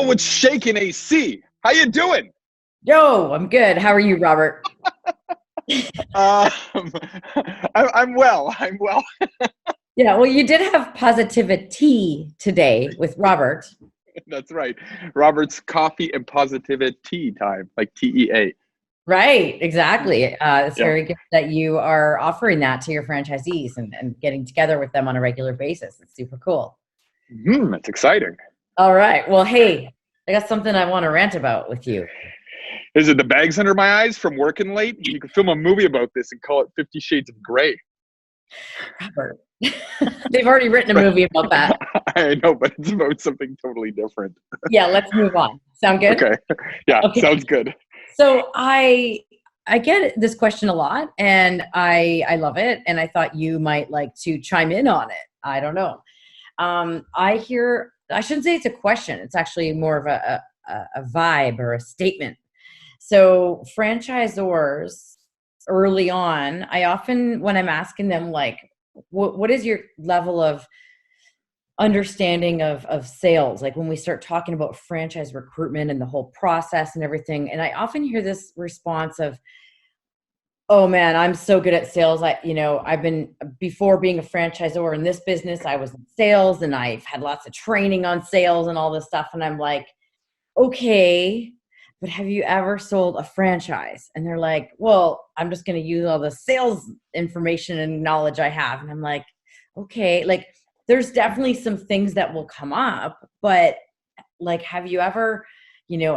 Yo, what's shaking, AC? How you doing? Yo, I'm good. How are you, Robert? Um, I'm well. I'm well. Yeah, well, you did have positivity today with Robert. That's right. Robert's coffee and positivity time, like TEA. Right, exactly. It's Yeah. very good that you are offering that to your franchisees and getting together with them on a regular basis. It's super cool. That's exciting. All right. Well, hey, I got something I want to rant about with you, Is it the bags under my eyes from working late? You could film a movie about this and call it 50 Shades of Grey. Robert. They've already written a movie about that. I know, but it's about something totally different. Yeah, let's move on. Sound good? Okay. Yeah, Okay. sounds good. So I get this question a lot, and I love it, and I thought you might like to chime in on it. I don't know. I shouldn't say it's a question. It's actually more of a vibe or a statement. So franchisors early on, I often, when I'm asking them like, what is your level of understanding of sales, like when we start talking about franchise recruitment and the whole process and everything, and I often hear this response of, oh man, I'm so good at sales. I've been, before being a franchisor in this business, I was in sales and I've had lots of training on sales and all this stuff. And I'm like, okay, but have you ever sold a franchise? And they're like, well, I'm just going to use all the sales information and knowledge I have. And I'm like, okay, like there's definitely some things that will come up, but like, have you ever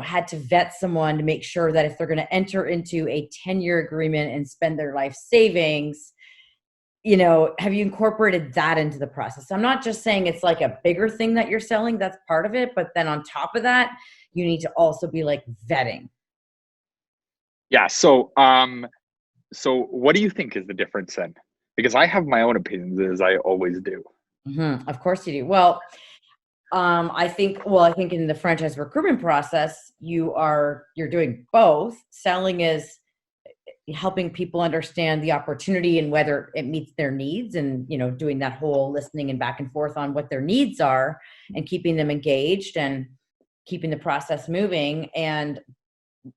had to vet someone to make sure that if they're going to enter into a 10-year agreement and spend their life savings, have you incorporated that into the process? I'm not just saying it's like a bigger thing that you're selling, that's part of it, but then on top of that, you need to also be like vetting. Yeah, so what do you think is the difference then? Because I have my own opinions, as I always do. Of course you do. Well, I think in the franchise recruitment process, you're doing both. Selling is helping people understand the opportunity and whether it meets their needs, and doing that whole listening and back and forth on what their needs are and keeping them engaged and keeping the process moving. And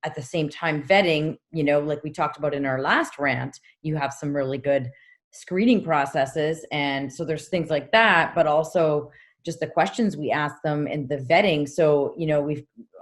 at the same time vetting, like we talked about in our last rant, you have some really good screening processes. And so there's things like that, but also just the questions we ask them and the vetting. So,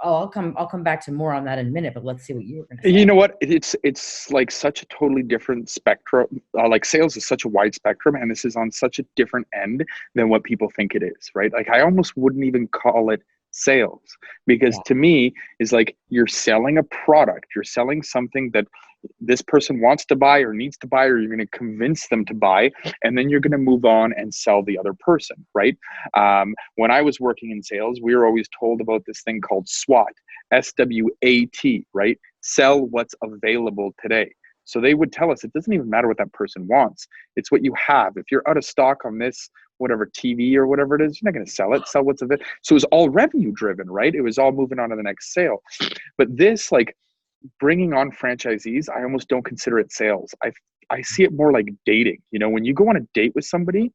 I'll come back to more on that in a minute, but let's see what you were going to say. You know what? It's like such a totally different spectrum. Like sales is such a wide spectrum, and this is on such a different end than what people think it is, right? Like I almost wouldn't even call it sales, because Yeah. to me is like you're selling a product, you're selling something that this person wants to buy or needs to buy, or you're going to convince them to buy, and then you're going to move on and sell the other person, right? When I was working in sales, we were always told about this thing called SWAT, SWAT, right? Sell what's available today. So they would tell us it doesn't even matter what that person wants. It's what you have. If you're out of stock on this, whatever TV or whatever it is, you're not going to sell it. Sell what's of it. So it was all revenue driven, right? It was all moving on to the next sale. But this, like bringing on franchisees, I almost don't consider it sales. I see it more like dating. When you go on a date with somebody,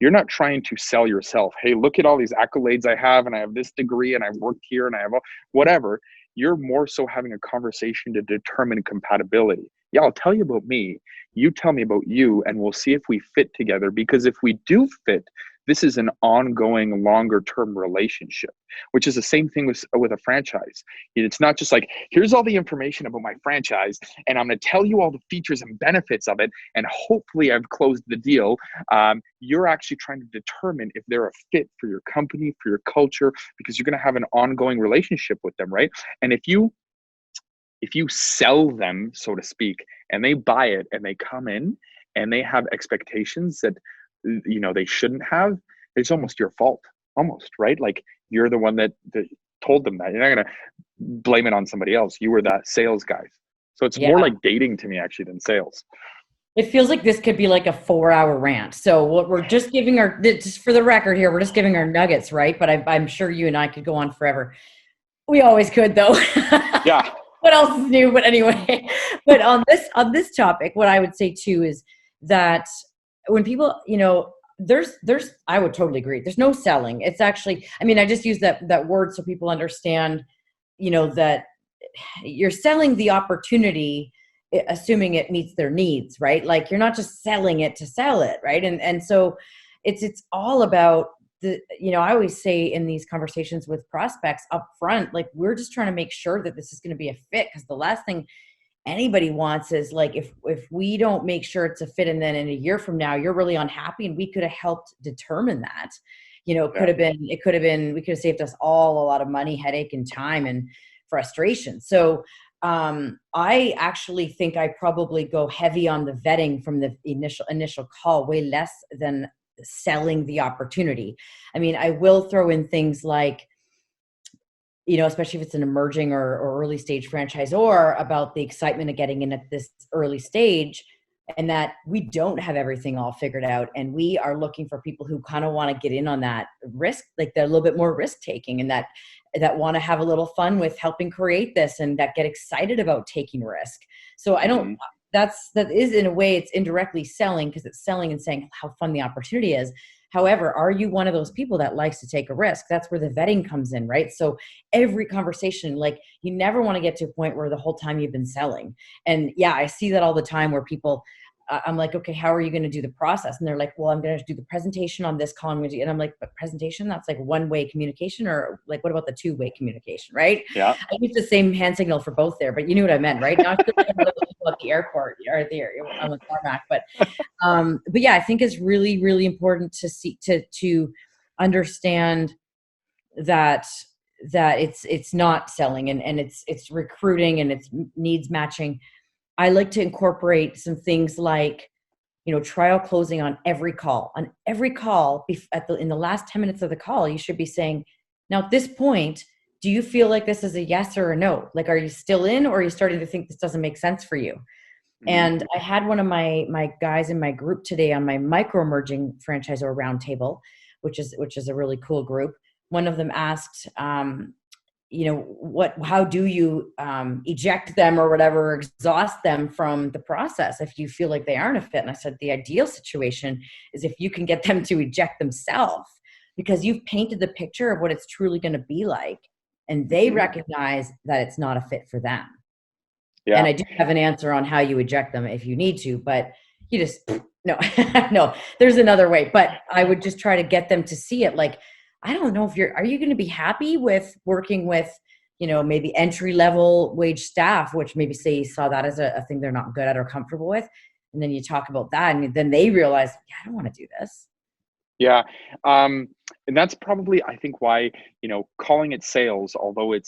you're not trying to sell yourself. Hey, look at all these accolades I have, and I have this degree, and I've worked here, and I have whatever. You're more so having a conversation to determine compatibility. Yeah, I'll tell you about me. You tell me about you, and we'll see if we fit together. Because if we do fit, this is an ongoing, longer-term relationship, which is the same thing with a franchise. It's not just like, here's all the information about my franchise, and I'm going to tell you all the features and benefits of it, and hopefully I've closed the deal. You're actually trying to determine if they're a fit for your company, for your culture, because you're going to have an ongoing relationship with them, right? And if you sell them, so to speak, and they buy it and they come in and they have expectations that they shouldn't have, it's almost your fault, almost, right? Like you're the one that told them that. You're not going to blame it on somebody else. You were that sales guy. So it's more Yeah. like dating to me actually than sales. It feels like this could be like a 4-hour rant. So what we're just giving just for the record here, we're just giving our nuggets, right? But I'm sure you and I could go on forever. We always could, though. Yeah. What else is new? But anyway, but on this topic, what I would say too is that when people, I would totally agree. There's no selling. It's actually, I mean, I just use that word so people understand, that you're selling the opportunity, assuming it meets their needs, right? Like you're not just selling it to sell it, right? And so it's all about I always say in these conversations with prospects up front, like we're just trying to make sure that this is going to be a fit, because the last thing anybody wants is like if we don't make sure it's a fit, and then in a year from now you're really unhappy, and we could have helped determine that. It could have been we could have saved us all a lot of money, headache, and time and frustration. So I actually think I probably go heavy on the vetting from the initial call, way less than selling the opportunity. I mean, I will throw in things like, especially if it's an emerging or early stage franchisor, about the excitement of getting in at this early stage, and that we don't have everything all figured out. And we are looking for people who kind of want to get in on that risk, like they're a little bit more risk taking, and that want to have a little fun with helping create this, and that get excited about taking risk. So I don't, that is in a way, it's indirectly selling, because it's selling and saying how fun the opportunity is. However, are you one of those people that likes to take a risk? That's where the vetting comes in, right? So every conversation, like you never want to get to a point where the whole time you've been selling. And yeah, I see that all the time where people, I'm like, okay, how are you going to do the process? And they're like, well, I'm going to do the presentation on this call. And I'm like, but presentation, that's like one-way communication, or like, what about the two-way communication, right? Yeah. I use the same hand signal for both there, but you knew what I meant, right? Not just like at the airport or on the tarmac, but yeah, I think it's really, really important to understand that it's not selling, and it's recruiting, and it's needs matching. I like to incorporate some things like, trial closing on every call. On every call, in the last 10 minutes of the call, you should be saying, now at this point, do you feel like this is a yes or a no? Like, are you still in, or are you starting to think this doesn't make sense for you? And I had one of my guys in my group today on my micro emerging franchisor roundtable, which is a really cool group. One of them asked, how do you eject them or whatever, exhaust them from the process if you feel like they aren't a fit? And I said, the ideal situation is if you can get them to eject themselves, because you've painted the picture of what it's truly going to be like, and they recognize that it's not a fit for them. Yeah. And I do have an answer on how you eject them if you need to, but you just, no, no, there's another way. But I would just try to get them to see it. Like, I don't know are you going to be happy with working with, maybe entry level wage staff, which maybe say you saw that as a thing they're not good at or comfortable with. And then you talk about that, and then they realize, yeah, I don't want to do this. Yeah. And that's probably, I think, why, calling it sales, although it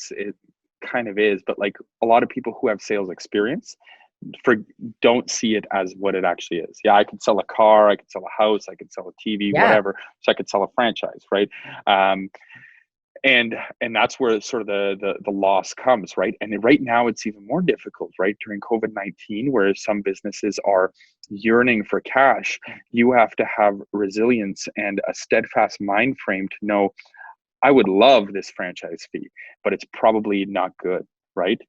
kind of is, but like a lot of people who have sales experience don't see it as what it actually is. Yeah, I could sell a car, I could sell a house, I could sell a TV, whatever. So I could sell a franchise, right? And that's where sort of the loss comes, right? And right now it's even more difficult, right? During COVID-19, where some businesses are yearning for cash, you have to have resilience and a steadfast mind frame to know, I would love this franchise fee, but it's probably not good, right?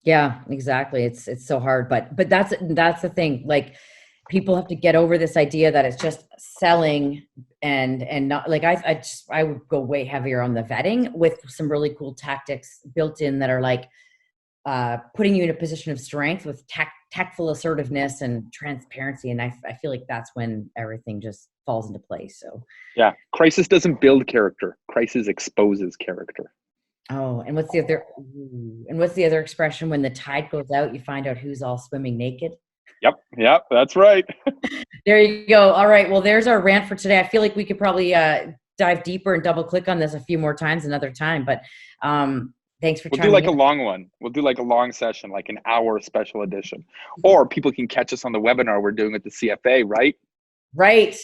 Yeah, exactly. It's so hard, but that's the thing. Like, people have to get over this idea that it's just selling and not like, I would go way heavier on the vetting with some really cool tactics built in that are like putting you in a position of strength with tactful assertiveness and transparency. And I feel like that's when everything just falls into place. So yeah, crisis doesn't build character. Crisis exposes character. Oh, and what's the other expression? When the tide goes out, you find out who's all swimming naked. Yep, that's right. There you go. All right. Well, there's our rant for today. I feel like we could probably dive deeper and double click on this a few more times another time. But thanks for. We'll do like a long one. We'll do like a long session, like an hour special edition, or people can catch us on the webinar we're doing at the CFA, right? Right.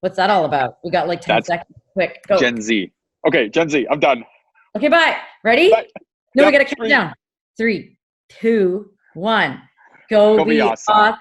What's that all about? We got like 10 seconds. Quick, go. Gen Z. Okay, Gen Z. I'm done. Okay, bye. Ready? Bye. No, we got to count down. 3, 2, 1. Go be awesome.